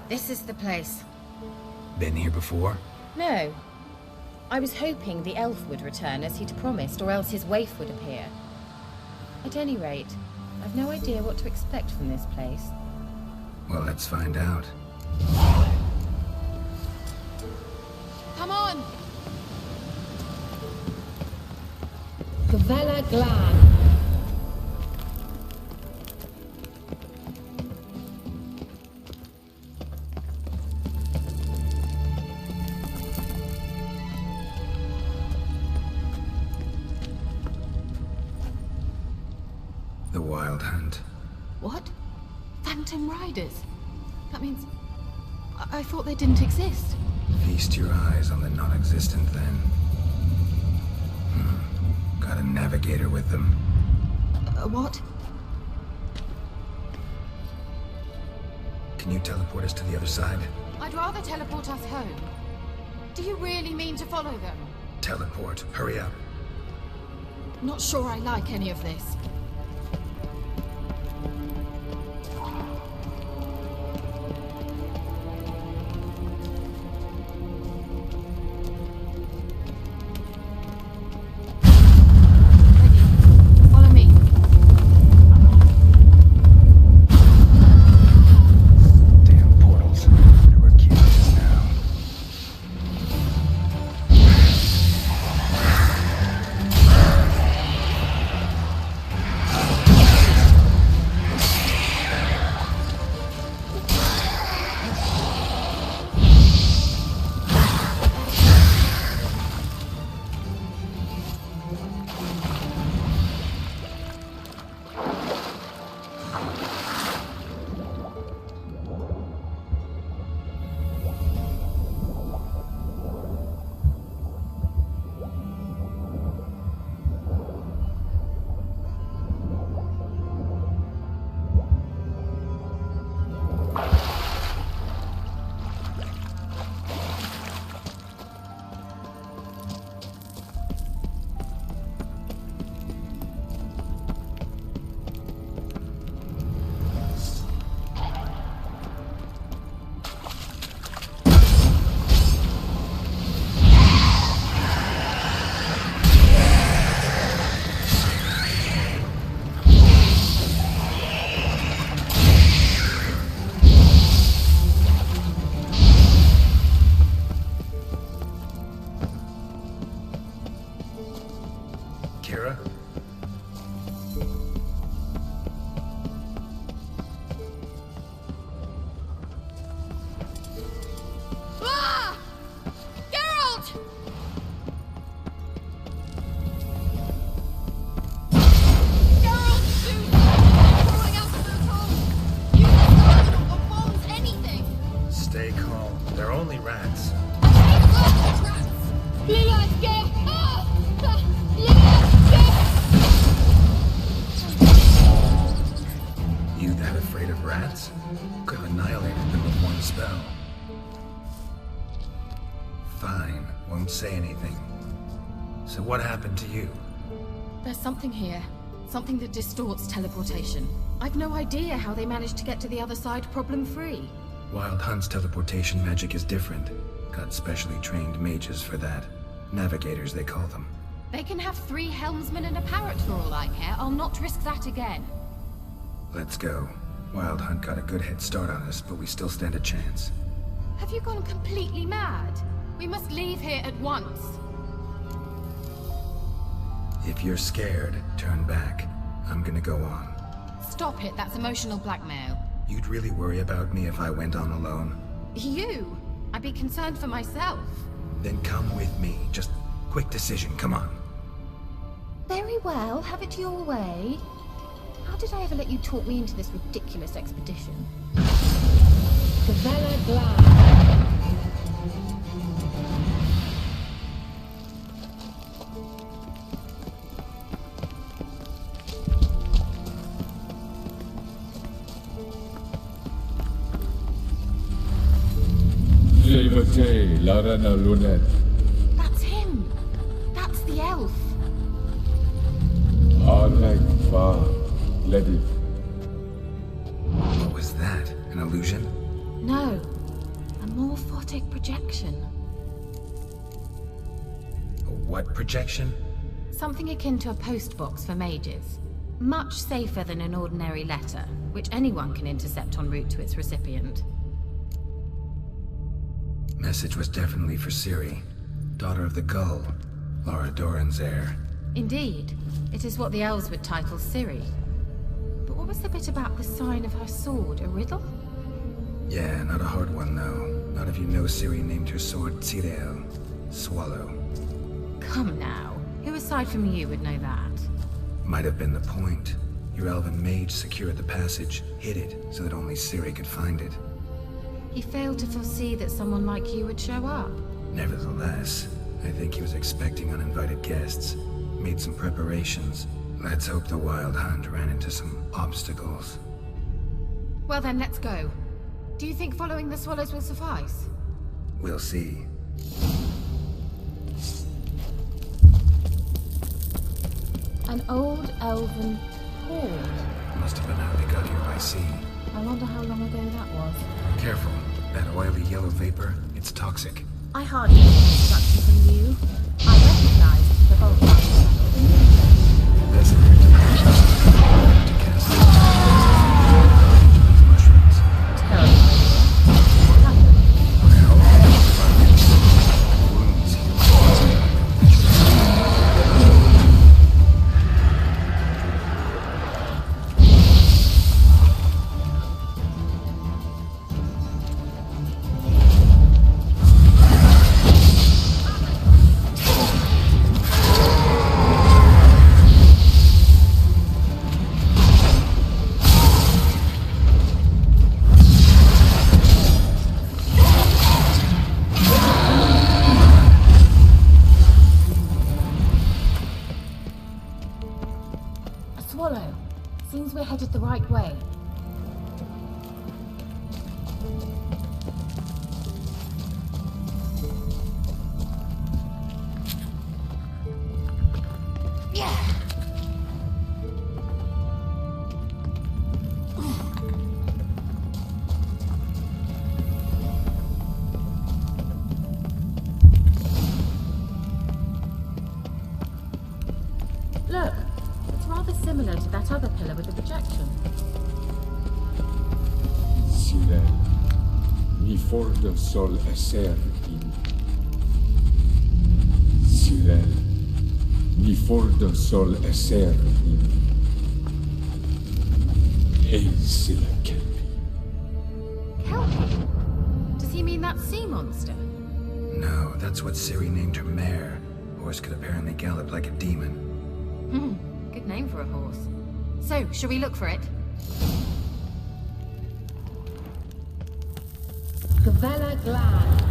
This is the place. Been here before? No. I was hoping the elf would return as he'd promised, or else his waif would appear. At any rate, I've no idea what to expect from this place. Well, let's find out. Come on! Gavella Glan. The Wild Hunt. What? Phantom Riders? That means... I thought they didn't exist. Feast your eyes on the non-existent, then. Got a navigator with them. What? Can you teleport us to the other side? I'd rather teleport us home. Do you really mean to follow them? Teleport. Hurry up. Not sure I like any of this. What happened to you? There's something here. Something that distorts teleportation. I've no idea how they managed to get to the other side problem-free. Wild Hunt's teleportation magic is different. Got specially trained mages for that. Navigators, they call them. They can have 3 helmsmen and a parrot for all I care. I'll not risk that again. Let's go. Wild Hunt got a good head start on us, but we still stand a chance. Have you gone completely mad? We must leave here at once. If you're scared, turn back. I'm gonna go on. Stop it, that's emotional blackmail. You'd really worry about me if I went on alone? You? I'd be concerned for myself. Then come with me. Just quick decision, come on. Very well, have it your way. How did I ever let you talk me into this ridiculous expedition? Gavella Glan. That's him! That's the elf! What was that? An illusion? No. A morphotic projection. A what projection? Something akin to a postbox for mages. Much safer than an ordinary letter, which anyone can intercept en route to its recipient. Message was definitely for Ciri, daughter of the Gull, Lara Doran's heir. Indeed. It is what the elves would title Ciri. But what was the bit about the sign of her sword? A riddle? Yeah, not a hard one though. Not if you know Ciri named her sword Tirel, Swallow. Come now. Who aside from you would know that? Might have been the point. Your elven mage secured the passage, hid it, so that only Ciri could find it. He failed to foresee that someone like you would show up. Nevertheless, I think he was expecting uninvited guests. Made some preparations. Let's hope the Wild Hunt ran into some obstacles. Well then, let's go. Do you think following the swallows will suffice? We'll see. An old elven hoard. Must have been how they got here by sea. I wonder how long ago that was. Careful. That oily yellow vapor, it's toxic. I hardly need instruction from you. I recognize the vault master. Best to cast mushrooms. Terrible. What happened? Wounds Swallow. Seems we're headed the right way. Look, it's rather similar to that other pillar with the projection. Sire, mi fordo sol esser in. Sire, mi fordo sol esser in. Eisila kelpi. Kelpie? Does he mean that sea monster? No, that's what Ciri named her mare. Horse could apparently gallop like a demon. Good name for a horse. So, shall we look for it? Gavella Glad.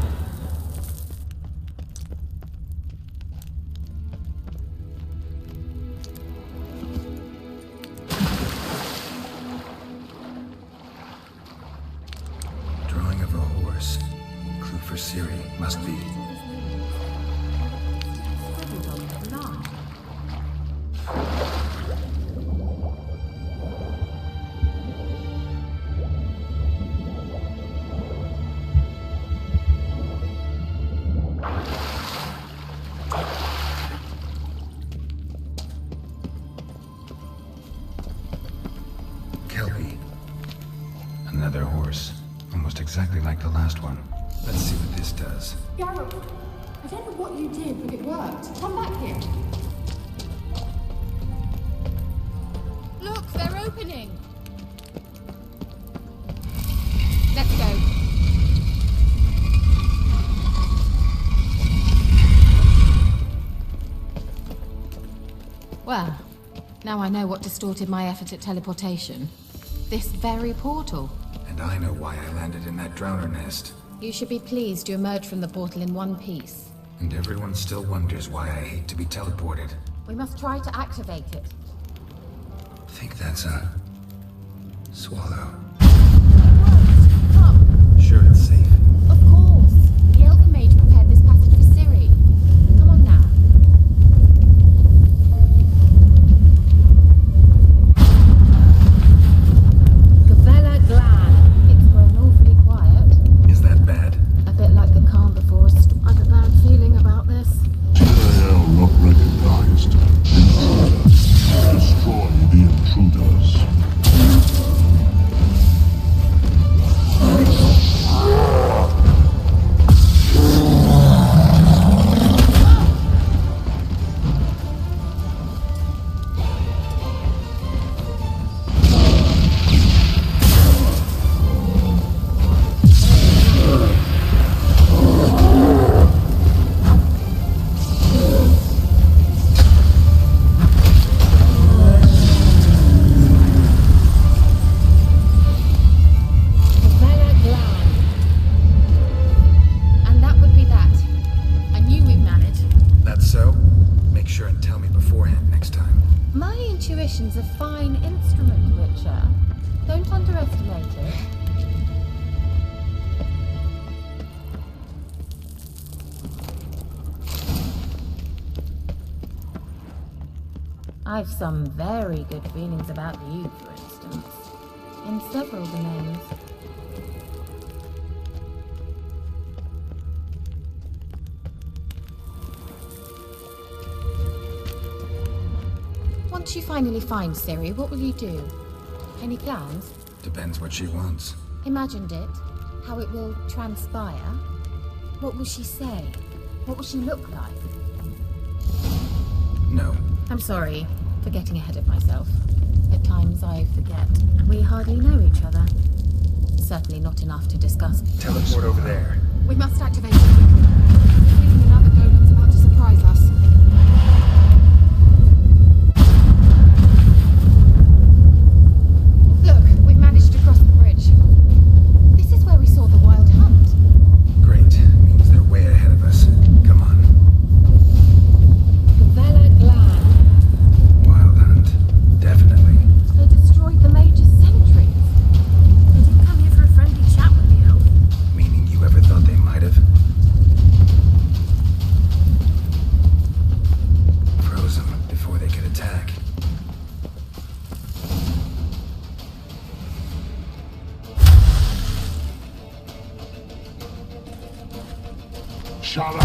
Drawing of a horse. Clue for Ciri. Must be. Scribbled on the line. Kelpie. Another horse. Almost exactly like the last one. Let's see what this does. Garrett, I don't know what you did, but it worked. Come back here. Look, they're opening. Let's go. Well, now I know what distorted my effort at teleportation. This very portal. And I know why I landed in that drowner nest. You should be pleased you emerged from the portal in one piece. And everyone still wonders why I hate to be teleported. We must try to activate it. Think that's a... swallow. Come. Sure it's safe. Of course. The Elven Mage prepared this passage for Ciri. Come on now. Gavella Glad. It's grown awfully quiet. Communication's a fine instrument, Witcher. Don't underestimate it. I've some very good feelings about you, for instance. In several domains. Once you finally find Ciri, what will you do? Any plans? Depends what she wants. Imagined it? How it will transpire? What will she say? What will she look like? No. I'm sorry for getting ahead of myself. At times I forget. We hardly know each other. Certainly not enough to discuss. Teleport over there. We must activate it. Even another golem's about to surprise us. Look, we've managed to cross the bridge. This is where we saw the wild hunt. Great. Means they're way ahead of us. Come on. Wild hunt. Definitely. They destroyed the Major's sentries. They didn't come here for a friendly chat with the elf. Meaning you ever thought they might have? Froze them before they could attack. Shut up!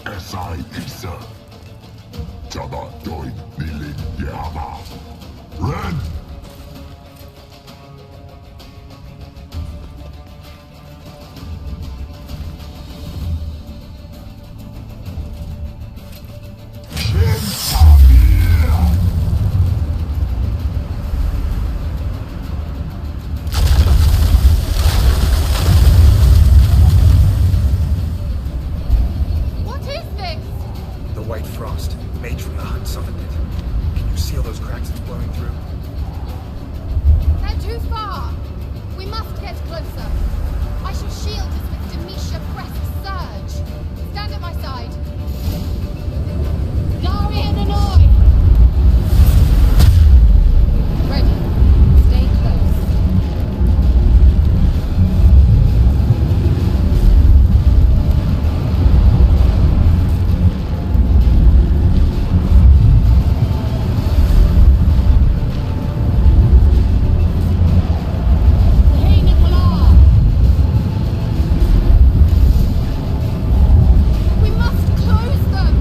Esai Isa. Jada Doin Nilin Yama. Ren! What is this? The white frost. Mage from the hunt summoned it. Can you see all those cracks it's blowing through? They're too far. We must get closer. I shall shield us with Demisha Crest's surge. Stand at my side. Dari and Annoy! Ready. Stay close. Hey, Nicola! We must close them!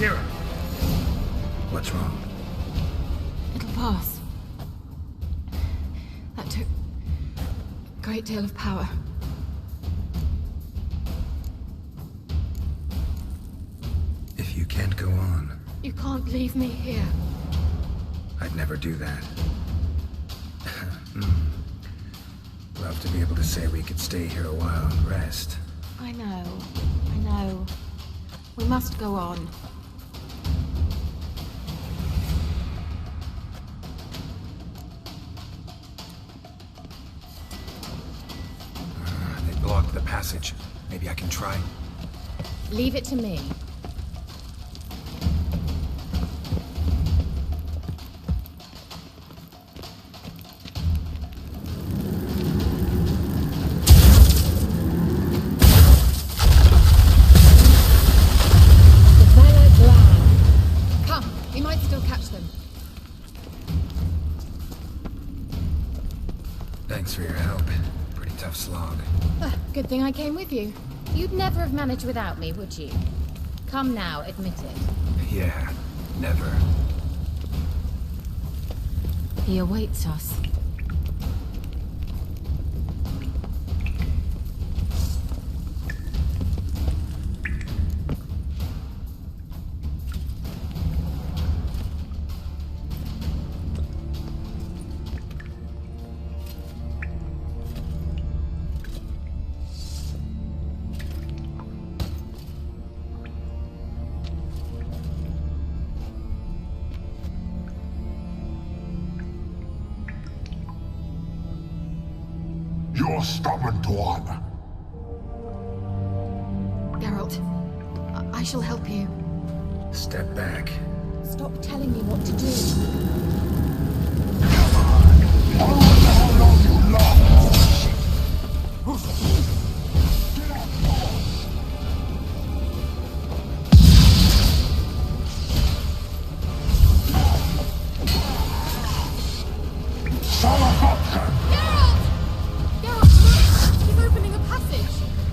Kira! What's wrong? It'll pass. That took a great deal of power. If you can't go on, You can't leave me here. I'd never do that. Love to be able to say we could stay here a while and rest. I know. We must go on. They blocked the passage. Maybe I can try. Leave it to me. Come, we might still catch them. Thanks for your help. Pretty tough slog. Good thing I came with you. You'd never have managed without me, would you? Come now, admit it. Yeah, never. He awaits us. You're stubborn, Tuan. Geralt, I shall help you. Step back. Stop telling me what to do.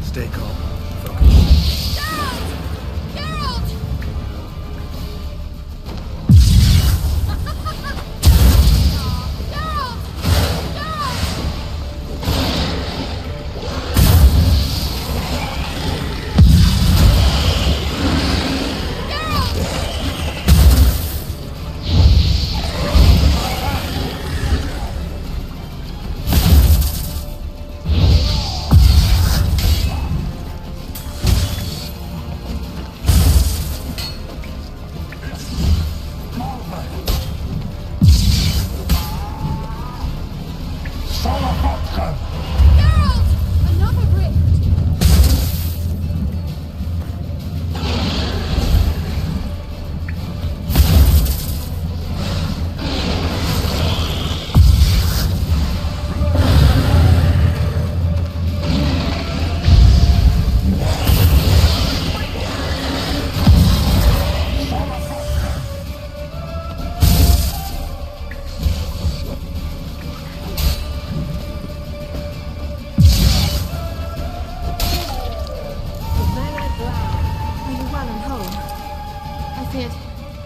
Stay calm. Focus. Geralt!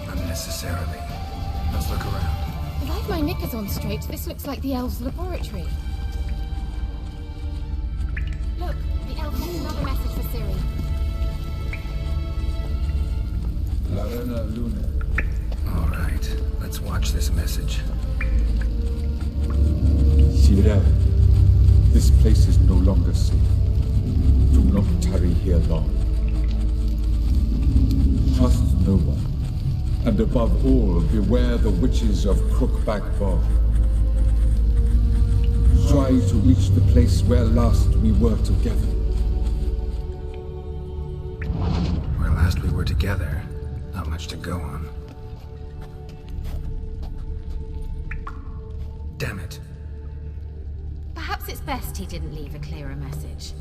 Unnecessarily. Let's look around. If I have my knickers on straight, this looks like the elves' laboratory. Look, the elf has another message for Ciri. La Reina Luna. All right, let's watch this message. Sire, this place is no longer safe. Do not tarry here long. Trust no one. And above all, beware the witches of Crookback Bog. Try to reach the place where last we were together. Where last we were together, not much to go on. Damn it. Perhaps it's best he didn't leave a clearer message.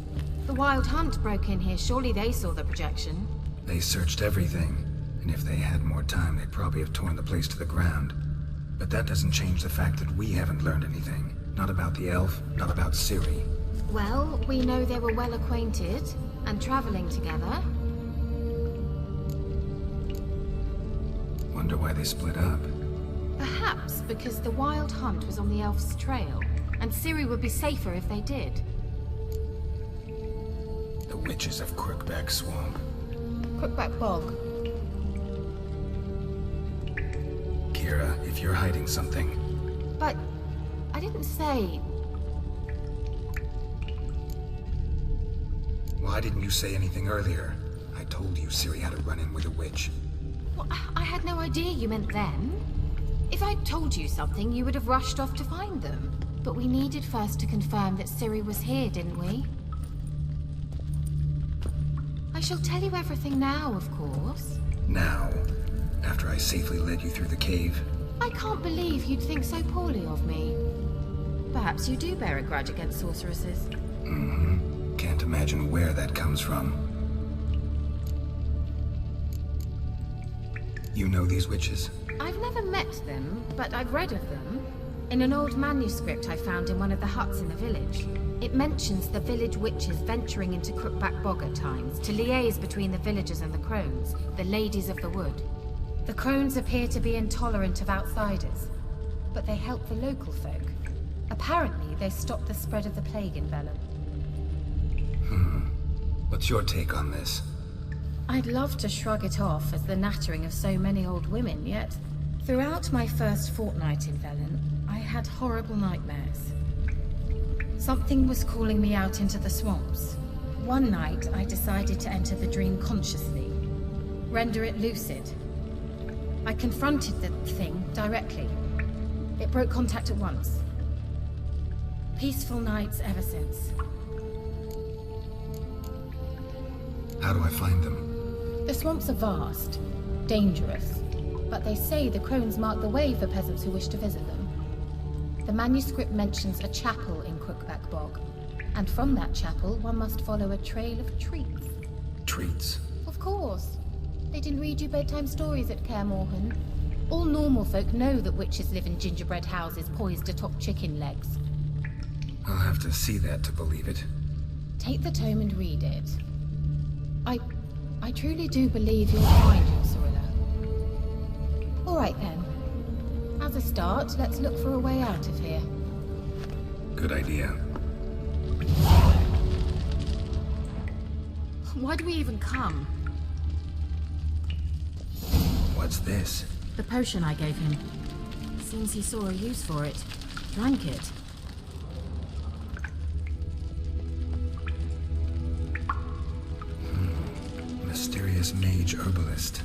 The Wild Hunt broke in here. Surely they saw the projection. They searched everything, and if they had more time, they'd probably have torn the place to the ground. But that doesn't change the fact that we haven't learned anything. Not about the elf, not about Ciri. Well, we know they were well acquainted and traveling together. Wonder why they split up. Perhaps because the wild hunt was on the elf's trail, and Ciri would be safer if they did. The witches of Crookback Swamp. Crookback Bog. Kira, if you're hiding something... But I didn't say... Why didn't you say anything earlier? I told you Ciri had a run-in with a witch. Well, I had no idea you meant them. If I'd told you something, you would have rushed off to find them. But we needed first to confirm that Ciri was here, didn't we? I shall tell you everything now, of course. Now? After I safely led you through the cave? I can't believe you'd think so poorly of me. Perhaps you do bear a grudge against sorceresses. Mm-hmm. Can't imagine where that comes from. You know these witches? I've never met them, but I've read of them. In an old manuscript I found in one of the huts in the village, it mentions the village witches venturing into Crookback Bog at times to liaise between the villagers and the crones, the ladies of the wood. The crones appear to be intolerant of outsiders, but they help the local folk. Apparently, they stop the spread of the plague in Vellum. What's your take on this? I'd love to shrug it off as the nattering of so many old women, yet throughout my first fortnight in Vellum, I had horrible nightmares. Something was calling me out into the swamps. One night, I decided to enter the dream consciously, render it lucid. I confronted the thing directly. It broke contact at once. Peaceful nights ever since. How do I find them? The swamps are vast, dangerous, but they say the crones mark the way for peasants who wish to visit them. The manuscript mentions a chapel in Crookback Bog, and from that chapel one must follow a trail of treats. Treats? Of course. They didn't read you bedtime stories at Kaer Morhen. All normal folk know that witches live in gingerbread houses poised atop chicken legs. I'll have to see that to believe it. Take the tome and read it. I truly do believe you'll find your Sorilla. All right then. As a start, let's look for a way out of here. Good idea. Why do we even come? What's this? The potion I gave him. Seems he saw a use for it. Drank it. Mysterious mage herbalist.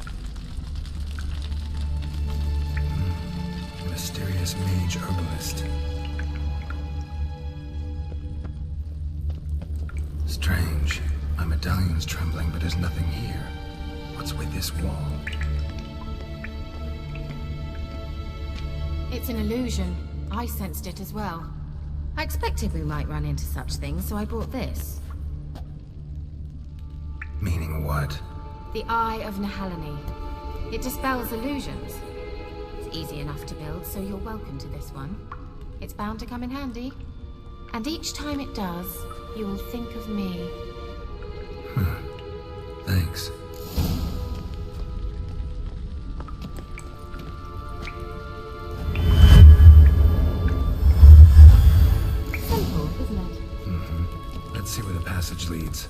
Mysterious mage herbalist. Strange. My medallion's trembling, but there's nothing here. What's with this wall? It's an illusion. I sensed it as well. I expected we might run into such things, so I brought this. Meaning what? The Eye of Nehaleni. It dispels illusions. It's easy enough to build, so you're welcome to this one. It's bound to come in handy. And each time it does, you will think of me. Thanks. Simple, isn't it? Let's see where the passage leads.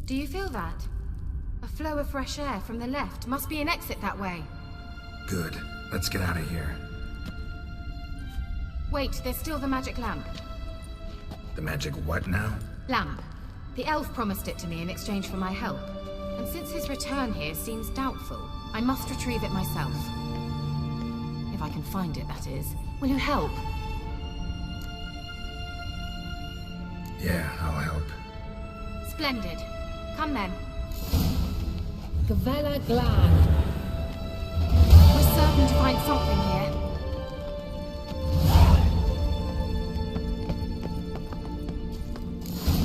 Do you feel that? A flow of fresh air from the left. Must be an exit that way. Good. Let's get out of here. Wait, there's still the magic lamp. The magic what now? Lamp. The elf promised it to me in exchange for my help. And since his return here seems doubtful, I must retrieve it myself. If I can find it, that is. Will you help? Yeah, I'll help. Splendid. Come then. Gavella Glad. We're certain to find something here.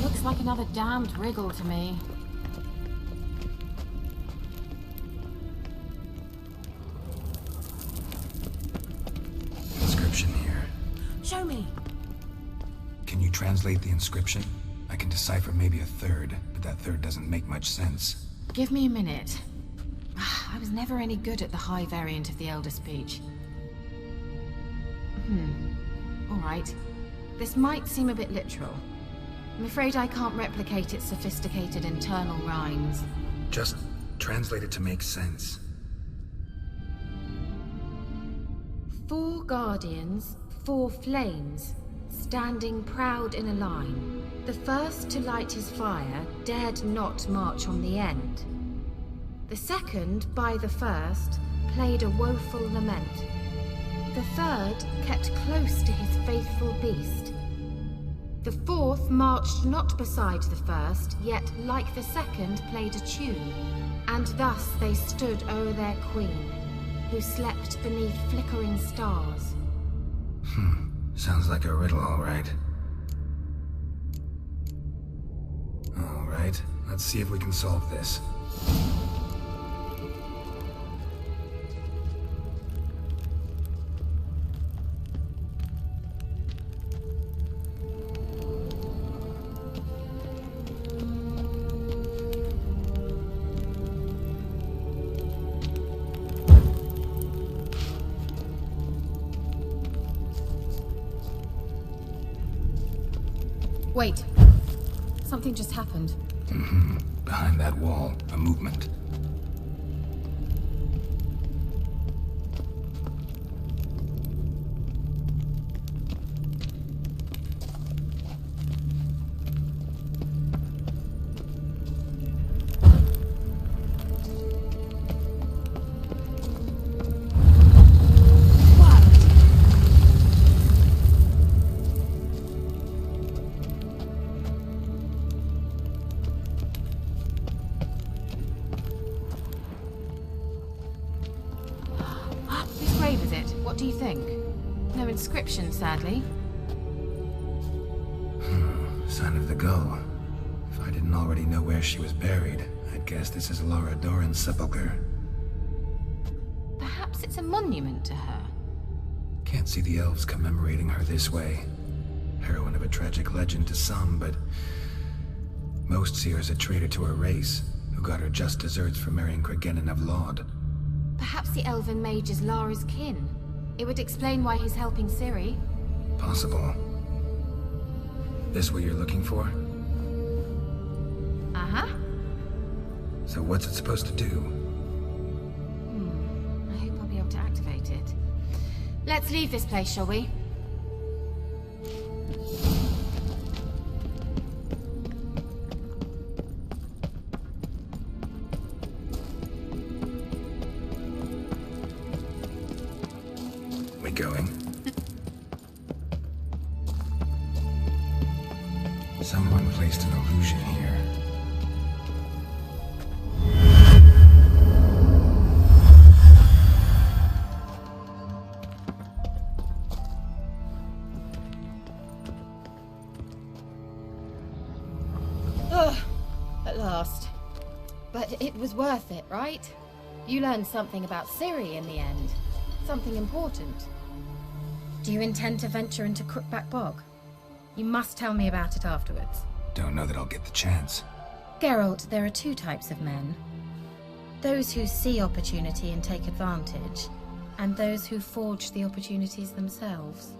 Looks like another damned wriggle to me. Inscription here. Show me. Can you translate the inscription? I can decipher maybe a third, but that third doesn't make much sense. Give me a minute. I was never any good at the high variant of the Elder speech. Alright. This might seem a bit literal. I'm afraid I can't replicate its sophisticated internal rhymes. Just translate it to make sense. 4 guardians, 4 flames, standing proud in a line. The first to light his fire dared not march on the end. The second, by the first, played a woeful lament. The third kept close to his faithful beast. The fourth marched not beside the first, yet like the second played a tune. And thus they stood o'er their queen, who slept beneath flickering stars. Sounds like a riddle, all right. All right, let's see if we can solve this. Wait. Something just happened. Behind that wall, a movement. What do you think? No inscription, sadly. Sign of the gull. If I didn't already know where she was buried, I'd guess this is Laura Doran's sepulcher. Perhaps it's a monument to her. Can't see the elves commemorating her this way. Heroine of a tragic legend to some, but most see her as a traitor to her race, who got her just deserts for marrying Cregennan of Laud. Perhaps the elven mage is Lara's kin. It would explain why he's helping Ciri. Possible. This what you're looking for? Uh-huh. So what's it supposed to do? I hope I'll be able to activate it. Let's leave this place, shall we? Going. Someone placed an illusion here. At last. But it was worth it, right? You learned something about Ciri in the end. Something important. Do you intend to venture into Crookback Bog? You must tell me about it afterwards. Don't know that I'll get the chance. Geralt, there are 2 types of men. Those who see opportunity and take advantage, and those who forge the opportunities themselves.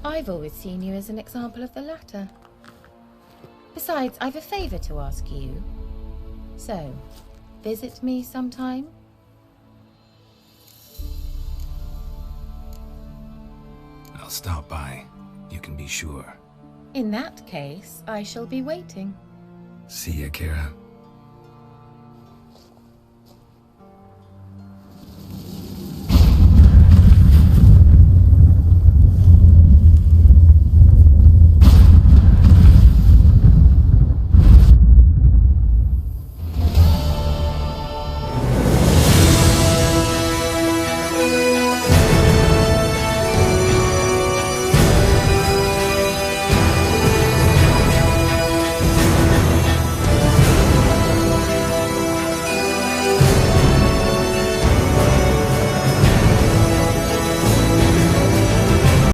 I've always seen you as an example of the latter. Besides, I've a favor to ask you. So, visit me sometime? I'll stop by. You can be sure. In that case, I shall be waiting. See ya, Kira.